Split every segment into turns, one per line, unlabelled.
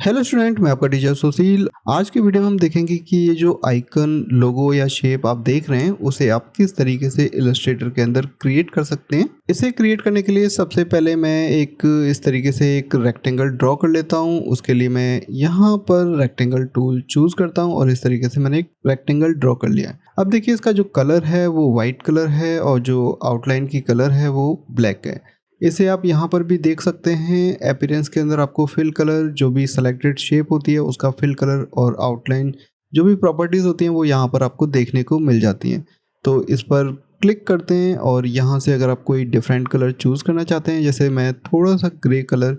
Hello student, मैं आपका teacher सुशील। आज के वीडियो में हम देखेंगे कि ये जो आइकन, लोगो या शेप आप देख रहे हैं उसे आप किस तरीके से इलस्ट्रेटर के अंदर क्रिएट कर सकते हैं। इसे क्रिएट करने के लिए सबसे पहले मैं इस तरीके से एक रेक्टेंगल ड्रॉ कर लेता हूँ। उसके लिए मैं यहाँ पर रेक्टेंगल टूल चूज करता हूँ और इस तरीके से मैंने एक रेक्टेंगल ड्रॉ कर लिया। अब देखिए, इसका जो कलर है वो वाइट कलर है और जो आउटलाइन की कलर है वो ब्लैक है। इसे आप यहाँ पर भी देख सकते हैं। अपीयरेंस के अंदर आपको फिल कलर, जो भी सेलेक्टेड शेप होती है उसका फिल कलर और आउटलाइन, जो भी प्रॉपर्टीज़ होती हैं वो यहाँ पर आपको देखने को मिल जाती हैं। तो इस पर क्लिक करते हैं और यहाँ से अगर आप कोई डिफरेंट कलर चूज़ करना चाहते हैं, जैसे मैं थोड़ा सा ग्रे कलर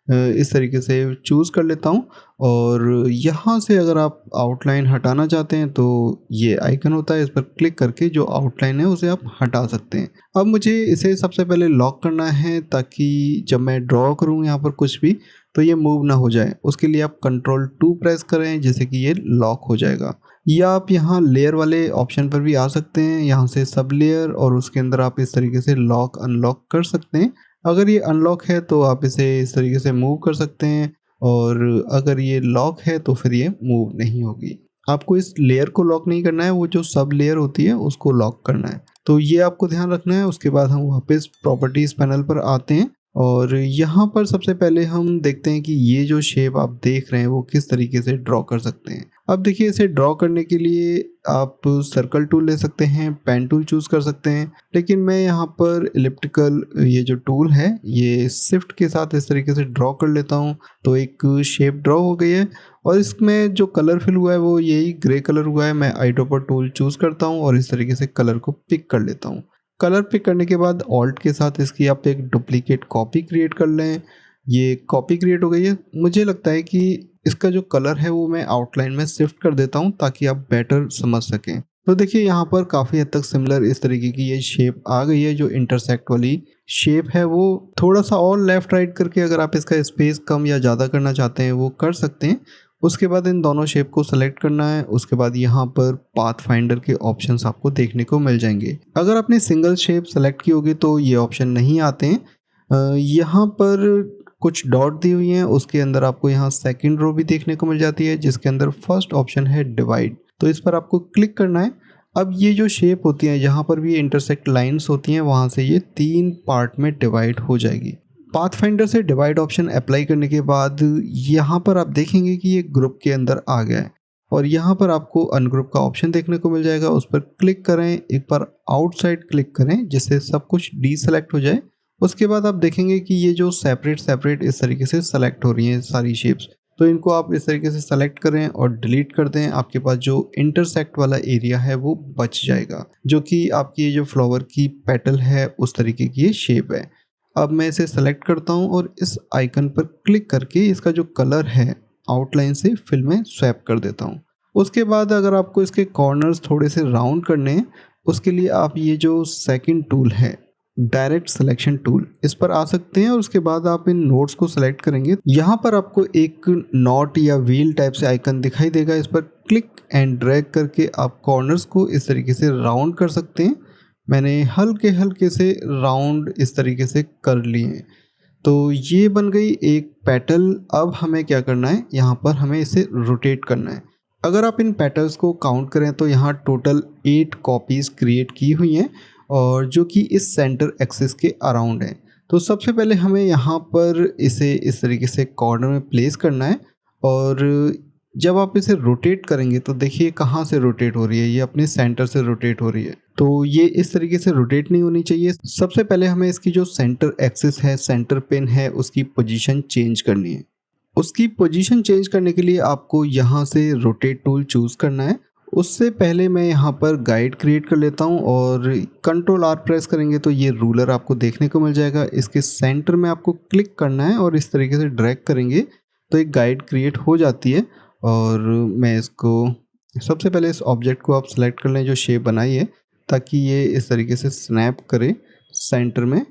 इस तरीके से चूज़ कर लेता हूँ। और यहाँ से अगर आप आउटलाइन हटाना चाहते हैं तो ये आइकन होता है, इस पर क्लिक करके जो आउटलाइन है उसे आप हटा सकते हैं। अब मुझे इसे सबसे पहले लॉक करना है ताकि जब मैं ड्रॉ करूँ यहाँ पर कुछ भी तो ये मूव ना हो जाए। उसके लिए आप Ctrl+2 प्रेस करें जिससे कि ये लॉक हो जाएगा। या आप यहाँ लेयर वाले ऑप्शन पर भी आ सकते हैं, यहाँ से सब लेयर, और उसके अंदर आप इस तरीके से लॉक अनलॉक कर सकते हैं। अगर ये अनलॉक है तो आप इसे इस तरीके से मूव कर सकते हैं, और अगर ये लॉक है तो फिर ये मूव नहीं होगी। आपको इस लेयर को लॉक नहीं करना है, वो जो सब लेयर होती है उसको लॉक करना है। तो ये आपको ध्यान रखना है। उसके बाद हम वापस प्रॉपर्टीज़ पैनल पर आते हैं और यहाँ पर सबसे पहले हम देखते हैं कि ये जो शेप आप देख रहे हैं वो किस तरीके से ड्रॉ कर सकते हैं। अब देखिए, इसे ड्रॉ करने के लिए आप सर्कल टूल ले सकते हैं, पेन टूल चूज़ कर सकते हैं, लेकिन मैं यहाँ पर इलिप्टिकल ये जो टूल है ये शिफ्ट के साथ इस तरीके से ड्रॉ कर लेता हूँ। तो एक शेप ड्रॉ हो गई है और इसमें जो कलर फिल हुआ है वो यही ग्रे कलर हुआ है। मैं आईड्रॉपर टूल चूज़ करता हूँ और इस तरीके से कलर को पिक कर लेता हूँ। कलर पिक करने के बाद ऑल्ट के साथ इसकी आप एक डुप्लीकेट कॉपी क्रिएट कर लें। ये कॉपी क्रिएट हो गई है। मुझे लगता है कि इसका जो कलर है वो मैं आउटलाइन में शिफ्ट कर देता हूँ ताकि आप बेटर समझ सकें। तो देखिए, यहाँ पर काफ़ी हद तक सिमिलर इस तरीके की ये शेप आ गई है। जो इंटरसेक्ट वाली शेप है वो थोड़ा सा और लेफ्ट राइट करके अगर आप इसका स्पेस कम या ज़्यादा करना चाहते हैं वो कर सकते हैं। उसके बाद इन दोनों शेप को सेलेक्ट करना है। उसके बाद यहाँ पर पाथ फाइंडर के ऑप्शंस आपको देखने को मिल जाएंगे। अगर आपने सिंगल शेप सेलेक्ट की होगी तो ये ऑप्शन नहीं आते हैं। यहाँ पर कुछ डॉट दी हुई हैं, उसके अंदर आपको यहाँ सेकंड रो भी देखने को मिल जाती है जिसके अंदर फर्स्ट ऑप्शन है डिवाइड। तो इस पर आपको क्लिक करना है। अब ये जो शेप होती है, जहाँ पर भी इंटरसेक्ट लाइंस होती हैं वहाँ से ये 3 पार्ट में डिवाइड हो जाएगी। पाथ फाइंडर से डिवाइड ऑप्शन अप्लाई करने के बाद यहाँ पर आप देखेंगे कि ये ग्रुप के अंदर आ गया है और यहाँ पर आपको अनग्रुप का ऑप्शन देखने को मिल जाएगा। उस पर क्लिक करें, एक बार आउटसाइड क्लिक करें जिससे सब कुछ डीसेलेक्ट हो जाए। उसके बाद आप देखेंगे कि ये जो सेपरेट इस तरीके से सेलेक्ट हो रही हैं सारी शेप्स, तो इनको आप इस तरीके से सेलेक्ट करें और डिलीट कर दें। आपके पास जो इंटरसेक्ट वाला एरिया है वो बच जाएगा, जो कि आपकी ये जो फ्लावर की पेटल है उस तरीके की ये शेप है। अब मैं इसे सेलेक्ट करता हूँ और इस आइकन पर क्लिक करके इसका जो कलर है आउटलाइन से फिल में स्वैप कर देता हूँ। उसके बाद अगर आपको इसके कॉर्नर्स थोड़े से राउंड करने हैं, उसके लिए आप ये जो सेकंड टूल है, डायरेक्ट सिलेक्शन टूल, इस पर आ सकते हैं और उसके बाद आप इन नोड्स को सेलेक्ट करेंगे। यहाँ पर आपको एक नॉट या व्हील टाइप से आइकन दिखाई देगा। इस पर क्लिक एंड ड्रैग करके आप कॉर्नर्स को इस तरीके से राउंड कर सकते हैं। मैंने हल्के हल्के से राउंड इस तरीके से कर लिए हैं। तो ये बन गई एक पेटल। अब हमें क्या करना है, यहाँ पर हमें इसे रोटेट करना है। अगर आप इन पेटल्स को काउंट करें तो यहाँ टोटल 8 कॉपीज़ क्रिएट की हुई हैं और जो कि इस सेंटर एक्सिस के अराउंड है। तो सबसे पहले हमें यहाँ पर इसे इस तरीके से कॉर्नर में प्लेस करना है और जब आप इसे रोटेट करेंगे तो देखिए कहाँ से रोटेट हो रही है, ये अपने सेंटर से रोटेट हो रही है। तो ये इस तरीके से रोटेट नहीं होनी चाहिए। सबसे पहले हमें इसकी जो सेंटर एक्सिस है, सेंटर पिन है, उसकी पोजीशन चेंज करनी है। उसकी पोजीशन चेंज करने के लिए आपको यहाँ से रोटेट टूल चूज़ करना है। उससे पहले मैं यहाँ पर गाइड क्रिएट कर लेता हूँ और Ctrl+R प्रेस करेंगे तो ये रूलर आपको देखने को मिल जाएगा। इसके सेंटर में आपको क्लिक करना है और इस तरीके से ड्रैग करेंगे तो एक गाइड क्रिएट हो जाती है। और मैं इसको सबसे पहले इस ऑब्जेक्ट को आप सेलेक्ट कर लें जो शेप बनाई है, ताकि ये इस तरीके से स्नैप करे सेंटर में।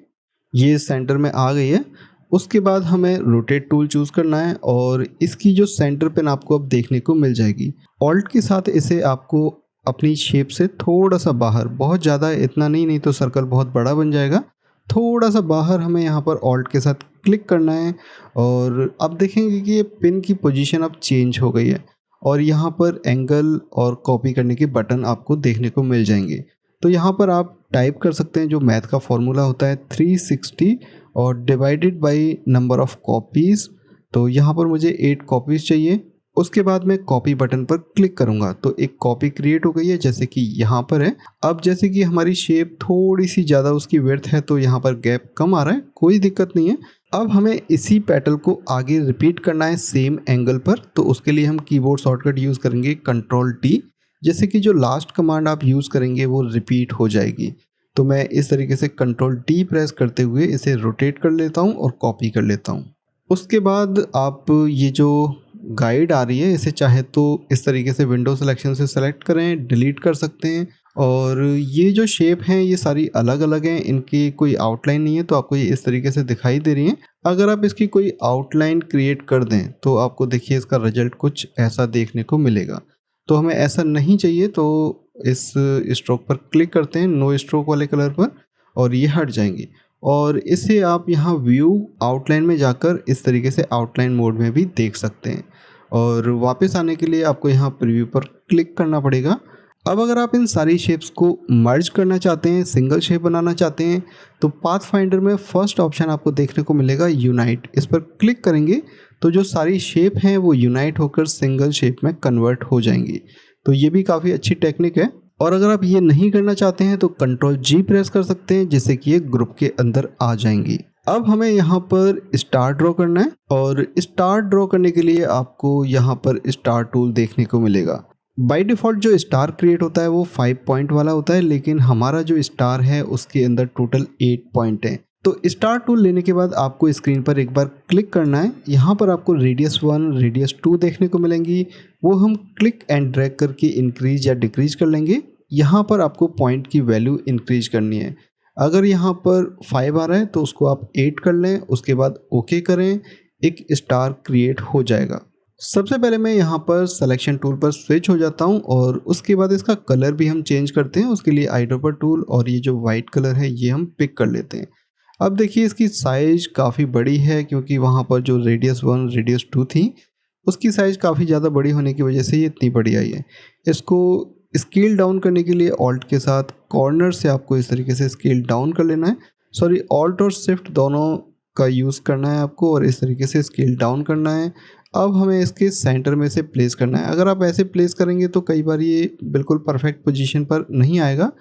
ये सेंटर में आ गई है। उसके बाद हमें रोटेट टूल चूज़ करना है और इसकी जो सेंटर पिन आपको अब देखने को मिल जाएगी। ऑल्ट के साथ इसे आपको अपनी शेप से थोड़ा सा बाहर, बहुत ज़्यादा इतना नहीं तो सर्कल बहुत बड़ा बन जाएगा, थोड़ा सा बाहर हमें यहाँ पर ऑल्ट के साथ क्लिक करना है और अब देखेंगे कि ये पिन की पोजीशन अब चेंज हो गई है और यहाँ पर एंगल और कॉपी करने के बटन आपको देखने को मिल जाएंगे। तो यहाँ पर आप टाइप कर सकते हैं जो मैथ का फॉर्मूला होता है 360 और divided by number of copies. तो यहाँ पर मुझे 8 कॉपीज़ चाहिए। उसके बाद मैं कॉपी बटन पर क्लिक करूँगा तो एक कॉपी क्रिएट हो गई है जैसे कि यहाँ पर है। अब जैसे कि हमारी शेप थोड़ी सी ज़्यादा उसकी विड्थ है तो यहाँ पर गैप कम आ रहा है, कोई दिक्कत नहीं है। अब हमें इसी पैटर्न को आगे रिपीट करना है सेम एंगल पर। तो उसके लिए हम कीबोर्ड शॉर्टकट यूज़ करेंगे Ctrl+D। जैसे कि जो लास्ट कमांड आप यूज़ करेंगे वो रिपीट हो जाएगी। तो मैं इस तरीके से Ctrl+D प्रेस करते हुए इसे रोटेट कर लेता हूँ और कॉपी कर लेता हूँ। उसके बाद आप ये जो गाइड आ रही है इसे चाहे तो इस तरीके से विंडो सिलेक्शन से सेलेक्ट करें, डिलीट कर सकते हैं। और ये जो शेप हैं ये सारी अलग अलग हैं, इनकी कोई आउटलाइन नहीं है तो आपको ये इस तरीके से दिखाई दे रही हैं। अगर आप इसकी कोई आउटलाइन क्रिएट कर दें तो आपको देखिए इसका रिजल्ट कुछ ऐसा देखने को मिलेगा। तो हमें ऐसा नहीं चाहिए तो इस स्ट्रोक पर क्लिक करते हैं नो स्ट्रोक वाले कलर पर और ये हट जाएंगी। और इसे आप यहाँ व्यू आउटलाइन में जाकर इस तरीके से आउटलाइन मोड में भी देख सकते हैं। और वापस आने के लिए आपको यहाँ प्रीव्यू पर क्लिक करना पड़ेगा। अब अगर आप इन सारी शेप्स को मर्ज करना चाहते हैं, सिंगल शेप बनाना चाहते हैं, तो पाथफाइंडर में फर्स्ट ऑप्शन आपको देखने को मिलेगा यूनाइट। इस पर क्लिक करेंगे तो जो सारी शेप हैं वो यूनाइट होकर सिंगल शेप में कन्वर्ट हो जाएंगी। तो ये भी काफ़ी अच्छी टेक्निक है। और अगर आप ये नहीं करना चाहते हैं तो Ctrl+G प्रेस कर सकते हैं जिससे कि ये ग्रुप के अंदर आ जाएंगी। अब हमें यहाँ पर स्टार ड्रॉ करना है और स्टार ड्रॉ करने के लिए आपको यहाँ पर स्टार टूल देखने को मिलेगा। बाय डिफ़ॉल्ट जो स्टार क्रिएट होता है वो 5 पॉइंट वाला होता है, लेकिन हमारा जो स्टार है उसके अंदर टोटल 8 पॉइंट हैं। तो स्टार टूल लेने के बाद आपको स्क्रीन पर एक बार क्लिक करना है। यहाँ पर आपको रेडियस 1, रेडियस 2 देखने को मिलेंगी। वो हम क्लिक एंड ड्रैग करके इंक्रीज या डिक्रीज कर लेंगे। यहाँ पर आपको पॉइंट की वैल्यू इंक्रीज करनी है। अगर यहाँ पर 5 आ रहा है तो उसको आप 8 कर लें, उसके बाद ओके करें, एक स्टार क्रिएट हो जाएगा। सबसे पहले मैं यहाँ पर सिलेक्शन टूल पर स्विच हो जाता हूँ और उसके बाद इसका कलर भी हम चेंज करते हैं। उसके लिए आईड्रॉपर टूल और ये जो वाइट कलर है ये हम पिक कर लेते हैं। अब देखिए इसकी साइज़ काफ़ी बड़ी है क्योंकि वहाँ पर जो रेडियस 1, रेडियस 2 थी उसकी साइज़ काफ़ी ज़्यादा बड़ी होने की वजह से ये इतनी बड़ी आई है। इसको स्केल डाउन करने के लिए ऑल्ट के साथ कॉर्नर से आपको इस तरीके से स्केल डाउन कर लेना है। सॉरी, ऑल्ट और शिफ्ट दोनों का यूज़ करना है आपको और इस तरीके से स्केल डाउन करना है। अब हमें इसके सेंटर में से प्लेस करना है। अगर आप ऐसे प्लेस करेंगे तो कई बार ये बिल्कुल परफेक्ट पोजीशन पर नहीं आएगा।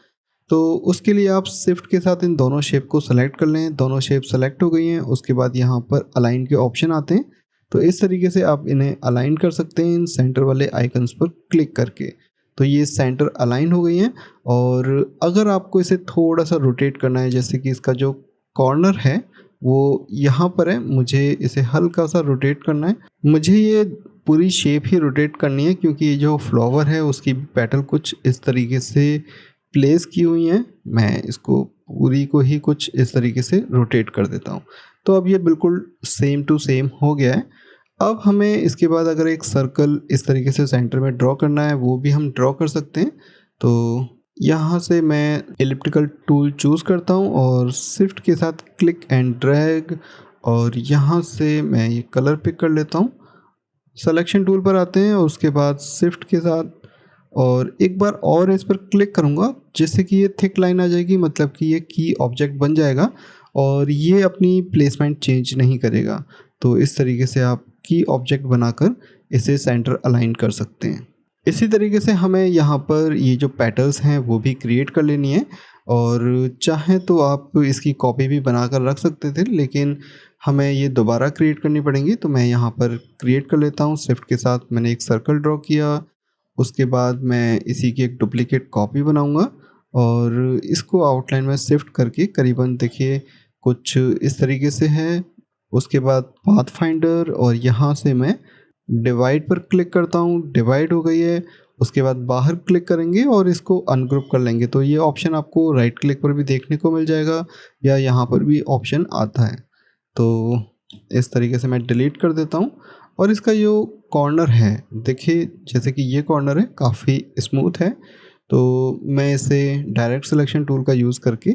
तो उसके लिए आप शिफ्ट के साथ इन दोनों शेप को सेलेक्ट कर लें। दोनों शेप सेलेक्ट हो गई हैं। उसके बाद यहाँ पर अलाइन के ऑप्शन आते हैं तो इस तरीके से आप इन्हें अलाइन कर सकते हैं इन सेंटर वाले आइकन्स पर क्लिक करके। तो ये सेंटर अलाइन हो गई हैं। और अगर आपको इसे थोड़ा सा रोटेट करना है, जैसे कि इसका जो कॉर्नर है वो यहाँ पर है, मुझे इसे हल्का सा रोटेट करना है। मुझे ये पूरी शेप ही रोटेट करनी है क्योंकि ये जो फ्लावर है उसकी पेटल कुछ इस तरीके से प्लेस की हुई हैं। मैं इसको पूरी को ही कुछ इस तरीके से रोटेट कर देता हूँ। तो अब ये बिल्कुल सेम टू सेम हो गया है। अब हमें इसके बाद अगर एक सर्कल इस तरीके से सेंटर में ड्रॉ करना है वो भी हम ड्रॉ कर सकते हैं। तो यहाँ से मैं एलिप्टिकल टूल चूज़ करता हूँ और शिफ्ट के साथ क्लिक एंड ड्रैग और यहाँ से मैं ये कलर पिक कर लेता हूँ। सिलेक्शन टूल पर आते हैं और उसके बाद शिफ्ट के साथ और एक बार और इस पर क्लिक करूँगा जिससे कि ये थिक लाइन आ जाएगी, मतलब कि ये की ऑब्जेक्ट बन जाएगा और ये अपनी प्लेसमेंट चेंज नहीं करेगा। तो इस तरीके से आप की ऑब्जेक्ट बनाकर इसे सेंटर अलाइन कर सकते हैं। इसी तरीके से हमें यहाँ पर ये जो पेटल्स हैं वो भी क्रिएट कर लेनी है और चाहे तो आप इसकी कॉपी भी बनाकर रख सकते थे, लेकिन हमें ये दोबारा क्रिएट करनी पड़ेंगी। तो मैं यहाँ पर क्रिएट कर लेता हूँ। शिफ्ट के साथ मैंने एक सर्कल ड्रॉ किया। उसके बाद मैं इसी की एक डुप्लीकेट कॉपी बनाऊँगा और इसको आउटलाइन में शिफ्ट करके करीबन देखिए कुछ इस तरीके से है। उसके बाद पाथफाइंडर और यहाँ से मैं डिवाइड पर क्लिक करता हूँ, डिवाइड हो गई है। उसके बाद बाहर क्लिक करेंगे और इसको अनग्रुप कर लेंगे। तो ये ऑप्शन आपको राइट क्लिक पर भी देखने को मिल जाएगा या यहाँ पर भी ऑप्शन आता है। तो इस तरीके से मैं डिलीट कर देता हूँ। और इसका जो कॉर्नर है देखिए, जैसे कि ये कॉर्नर है काफ़ी स्मूथ है, तो मैं इसे डायरेक्ट सिलेक्शन टूल का यूज़ करके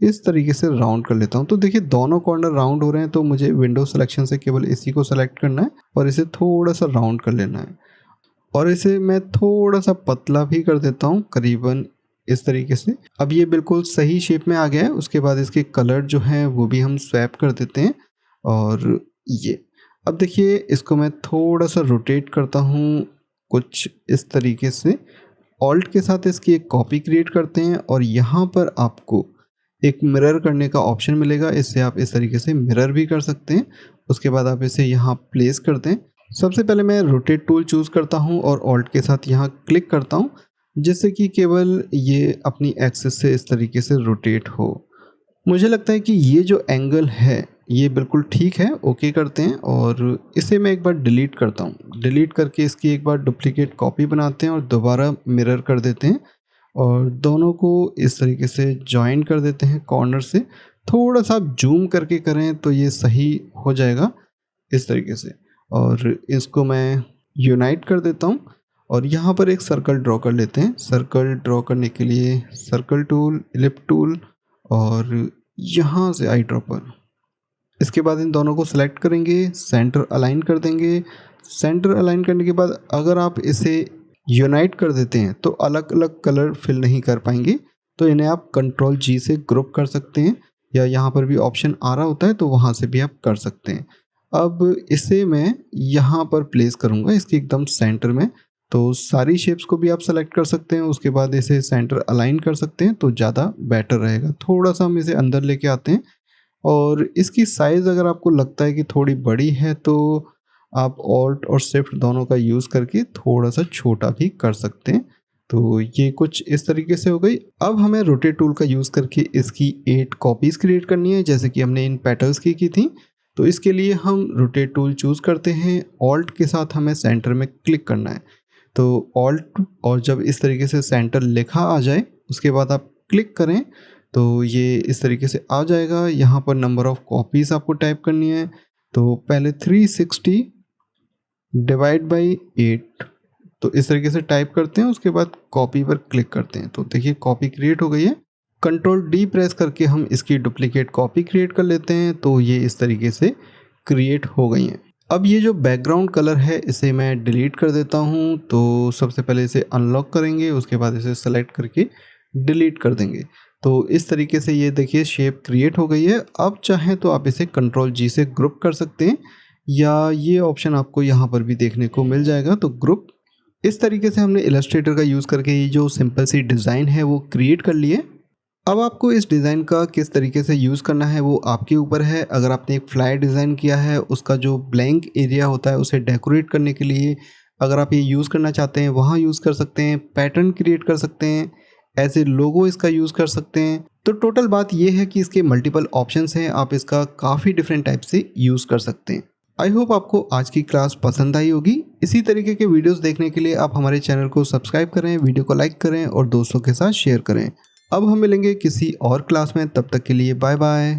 इस तरीके से राउंड कर लेता हूँ। तो देखिए दोनों कॉर्नर राउंड हो रहे हैं, तो मुझे विंडो सिलेक्शन से केवल इसी को सेलेक्ट करना है और इसे थोड़ा सा राउंड कर लेना है और इसे मैं थोड़ा सा पतला भी कर देता हूँ, करीबन इस तरीके से। अब ये बिल्कुल सही शेप में आ गया है। उसके बाद इसके कलर जो हैं वो भी हम स्वैप कर देते हैं और ये अब देखिए इसको मैं थोड़ा सा रोटेट करता हूँ कुछ इस तरीके से। ऑल्ट के साथ इसकी एक कॉपी क्रिएट करते हैं और यहाँ पर आपको एक मिरर करने का ऑप्शन मिलेगा। इससे आप इस तरीके से मिरर भी कर सकते हैं। उसके बाद आप इसे यहाँ प्लेस करते हैं। सबसे पहले मैं रोटेट टूल चूज़ करता हूँ और ऑल्ट के साथ यहाँ क्लिक करता हूँ, जिससे कि केवल ये अपनी एक्सिस से इस तरीके से रोटेट हो। मुझे लगता है कि ये जो एंगल है ये बिल्कुल ठीक है। ओके करते हैं और इसे मैं एक बार डिलीट करता हूँ। डिलीट करके इसकी एक बार डुप्लीकेट कॉपी बनाते हैं और दोबारा मिरर कर देते हैं और दोनों को इस तरीके से जॉइन कर देते हैं कॉर्नर से। थोड़ा सा आप जूम करके करें तो ये सही हो जाएगा इस तरीके से। और इसको मैं यूनाइट कर देता हूँ और यहाँ पर एक सर्कल ड्रॉ कर लेते हैं। सर्कल ड्रॉ करने के लिए सर्कल टूल, इलिप्स टूल और यहाँ से आई ड्रॉपर। इसके बाद इन दोनों को सिलेक्ट करेंगे, सेंटर अलाइन कर देंगे। सेंटर अलाइन करने के बाद अगर आप इसे यूनाइट कर देते हैं तो अलग अलग कलर फिल नहीं कर पाएंगे, तो इन्हें आप कंट्रोल जी से ग्रुप कर सकते हैं या यहाँ पर भी ऑप्शन आ रहा होता है तो वहाँ से भी आप कर सकते हैं। अब इसे मैं यहाँ पर प्लेस करूँगा इसके एकदम सेंटर में। तो सारी शेप्स को भी आप सेलेक्ट कर सकते हैं। उसके बाद इसे सेंटर अलाइन कर सकते हैं तो ज़्यादा बेटर रहेगा। थोड़ा सा हम इसे अंदर लेके आते हैं और इसकी साइज़ अगर आपको लगता है कि थोड़ी बड़ी है तो आप ऑल्ट और शिफ्ट दोनों का यूज़ करके थोड़ा सा छोटा भी कर सकते हैं। तो ये कुछ इस तरीके से हो गई। अब हमें रोटेट टूल का यूज़ करके इसकी 8 कॉपीज़ क्रिएट करनी है, जैसे कि हमने इन पेटल्स की थी। तो इसके लिए हम रोटेट टूल चूज़ करते हैं, ऑल्ट के साथ हमें सेंटर में क्लिक करना है। तो ऑल्ट और जब इस तरीके से सेंटर लिखा आ जाए उसके बाद आप क्लिक करें तो ये इस तरीके से आ जाएगा। यहाँ पर नंबर ऑफ़ कॉपीज़ आपको टाइप करनी है। तो पहले 360 डिवाइड बाई 8, तो इस तरीके से टाइप करते हैं। उसके बाद कॉपी पर क्लिक करते हैं तो देखिए कॉपी क्रिएट हो गई है। कंट्रोल डी प्रेस करके हम इसकी डुप्लीकेट कॉपी क्रिएट कर लेते हैं तो ये इस तरीके से क्रिएट हो गई हैं। अब ये जो बैकग्राउंड कलर है इसे मैं डिलीट कर देता हूँ। तो सबसे पहले इसे अनलॉक करेंगे, उसके बाद इसे सेलेक्ट करके डिलीट कर देंगे। तो इस तरीके से ये देखिए शेप क्रिएट हो गई है। अब चाहें तो आप इसे कंट्रोल जी से ग्रुप कर सकते हैं या ये ऑप्शन आपको यहाँ पर भी देखने को मिल जाएगा, तो ग्रुप। इस तरीके से हमने इलस्ट्रेटर का यूज़ करके ये जो सिंपल सी डिज़ाइन है वो क्रिएट कर लिए। अब आपको इस डिज़ाइन का किस तरीके से यूज़ करना है वो आपके ऊपर है। अगर आपने एक फ्लाई डिज़ाइन किया है उसका जो ब्लैंक एरिया होता है उसे डेकोरेट करने के लिए अगर आप ये यूज़ करना चाहते हैं वहाँ यूज़ कर सकते हैं। पैटर्न क्रिएट कर सकते हैं, ऐसे लोगो इसका यूज़ कर सकते हैं। तो टोटल बात ये है कि इसके मल्टीपल ऑप्शंस हैं, आप इसका काफ़ी डिफरेंट टाइप से यूज़ कर सकते हैं। आई होप आपको आज की क्लास पसंद आई होगी। इसी तरीके के वीडियोस देखने के लिए आप हमारे चैनल को सब्सक्राइब करें, वीडियो को लाइक करें और दोस्तों के साथ शेयर करें। अब हम मिलेंगे किसी और क्लास में, तब तक के लिए बाय बाय।